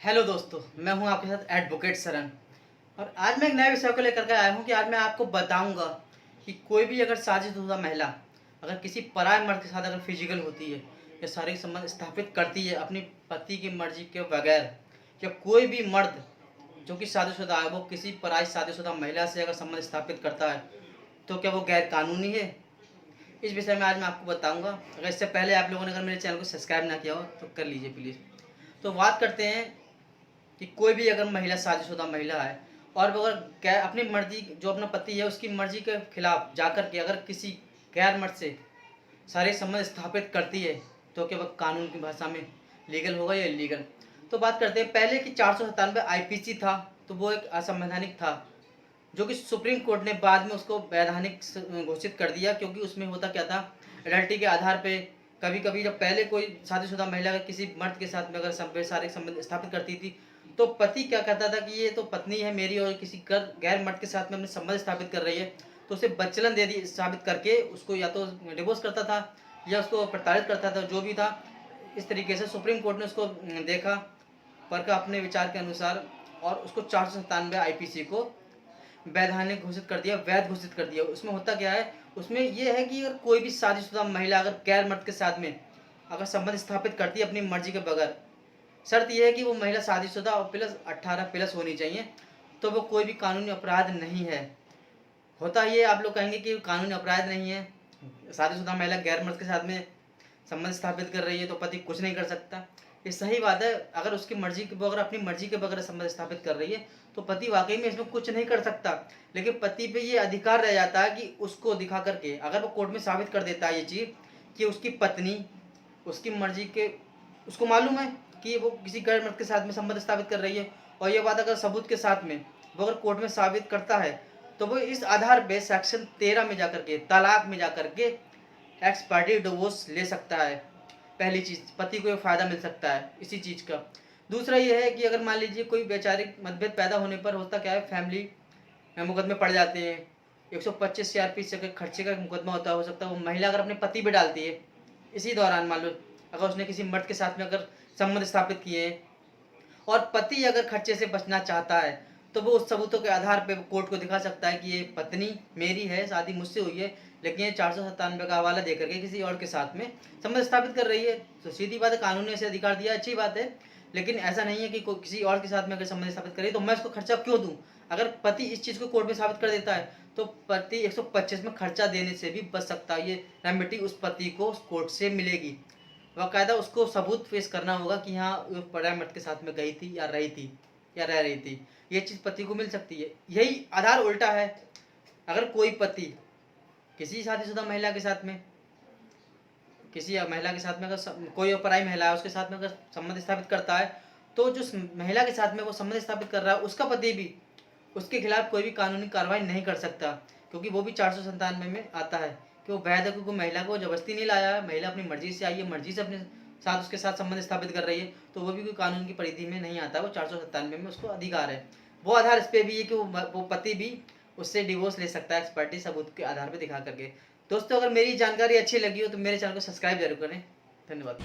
Hello दोस्तों, मैं हूं आपके साथ एडवोकेट सरन। और आज मैं एक नए विषय को लेकर के आया हूं कि आज मैं आपको बताऊंगा कि कोई भी अगर शादीशुदा महिला अगर किसी पराये मर्द के साथ अगर फिजिकल होती है या शारीरिक संबंध स्थापित करती है अपनी पति की मर्जी के बगैर, या कोई भी मर्द जो कि शादीशुदा है वो किसी पराई शादीशुदा महिला से अगर संबंध स्थापित करता है, तो क्या वो गैर कानूनी है? इस विषय में आज मैं आपको बताऊंगा। अगर इससे पहले आप लोगों ने अगर मेरे चैनल को सब्सक्राइब ना किया हो तो कर लीजिए प्लीज़। तो बात करते हैं कि कोई भी अगर महिला शादीशुदा महिला है और वो अगर अपनी मर्जी, जो अपना पति है उसकी मर्जी के खिलाफ जाकर के अगर किसी गैर मर्द से शारीरिक संबंध स्थापित करती है, तो क्या वह कानून की भाषा में लीगल होगा या इलीगल? तो बात करते हैं पहले कि 497 आईपीसी था, तो वो एक असंवैधानिक था, जो कि सुप्रीम कोर्ट ने बाद में उसको वैधानिक घोषित कर दिया। क्योंकि उसमें होता क्या था, एडल्टी के आधार पे कभी कभी जब पहले कोई शादीशुदा महिला अगर किसी मर्द के साथ में अगर शारीरिक संबंध स्थापित करती थी, तो पति क्या कहता था कि ये तो पत्नी है मेरी और किसी गैर मर्द के साथ में अपने संबंध स्थापित कर रही है, तो उसे बच्चलन दे दी साबित करके उसको या तो डिवोर्स करता था या उसको प्रताड़ित करता था, जो भी था। इस तरीके से सुप्रीम कोर्ट ने उसको देखा, परखा अपने विचार के अनुसार, और उसको 497 आईपीसी को वैधानिक घोषित कर दिया, वैध घोषित कर दिया। उसमें होता क्या है, उसमें यह है कि अगर कोई भी शादीशुदा महिला अगर गैर मर्द के साथ में अगर संबंध स्थापित करती है अपनी मर्जी के बगैर, शर्त यह है कि वो महिला शादीशुदा और प्लस 18 प्लस होनी चाहिए, तो वो कोई भी कानूनी अपराध नहीं है। होता ये, आप लोग कहेंगे कि कानूनी अपराध नहीं है, शादीशुदा महिला गैर मर्द के साथ में संबंध स्थापित कर रही है तो पति कुछ नहीं कर सकता। ये सही बात है, अगर उसकी मर्जी के बगैर अपनी मर्जी के बगैर संबंध स्थापित कर रही है तो पति वाकई में इसमें कुछ नहीं कर सकता। लेकिन पति पे ये अधिकार रह जाता है कि उसको दिखा करके अगर वो कोर्ट में साबित कर देता है ये चीज़ कि उसकी पत्नी उसकी मर्जी के, उसको मालूम है कि वो किसी गैर मर्द के साथ में संबंध स्थापित कर रही है, और ये बात अगर सबूत के साथ में वो अगर कोर्ट में साबित करता है, तो वो इस आधार पे सेक्शन 13 में जाकर के, तलाक में जाकर के एक्स पार्टी डिवोर्स ले सकता है। पहली चीज़, पति को फायदा मिल सकता है इसी चीज़ का। दूसरा ये है कि अगर मान लीजिए कोई वैचारिक मतभेद पैदा होने पर होता क्या है, फैमिली में मुकदमे पड़ जाते हैं। 125 सीआरपीसी से खर्चे का मुकदमा होता है, हो सकता है वो महिला अगर अपने पति पे डालती है इसी दौरान, मान लो अगर उसने किसी मर्द के साथ में अगर संबंध स्थापित किए हैं और पति अगर खर्चे से बचना चाहता है, तो वो उस सबूतों के आधार पे कोर्ट को दिखा सकता है कि ये पत्नी मेरी है, शादी मुझसे हुई है, लेकिन ये 497 का हवाला देकर के किसी और के साथ में संबंध स्थापित कर रही है। तो सीधी बात है, कानून ने ऐसे अधिकार दिया, अच्छी बात है। लेकिन ऐसा नहीं है कि किसी और के साथ में अगर संबंध स्थापित करे तो मैं उसको खर्चा क्यों दूं? अगर पति इस चीज़ को कोर्ट में साबित कर देता है तो पति 125 में खर्चा देने से भी बच सकता है। ये रेमेडी उस पति को कोर्ट से मिलेगी। बाकायदा उसको सबूत पेश करना होगा कि हाँ वो पराये मर्द के साथ में गई थी या रही थी या रह रही थी, ये चीज़ पति को मिल सकती है। यही आधार उल्टा है, अगर कोई पति किसी शादीशुदा महिला के साथ में, किसी महिला के साथ में अगर कोई पराई महिला है उसके साथ में अगर संबंध स्थापित करता है, तो जो महिला के साथ में वो संबंध स्थापित कर रहा है उसका पति भी उसके खिलाफ कोई भी कानूनी कार्रवाई नहीं कर सकता, क्योंकि वो भी 497 में आता है कि वो वैध है, क्योंकि महिला को जबरदस्ती नहीं लाया है, महिला अपनी मर्जी से आई है, मर्जी से अपने साथ उसके साथ संबंध स्थापित कर रही है, तो वो भी कोई कानून की परिधि में नहीं आता। वो 497 में उसको अधिकार है। वो आधार इस पर भी है कि वो पति भी उससे डिवोर्स ले सकता है एक्सपर्टी सबूत के आधार पर दिखा करके। दोस्तों, अगर मेरी जानकारी अच्छी लगी हो तो मेरे चैनल को सब्सक्राइब जरूर करें। धन्यवाद।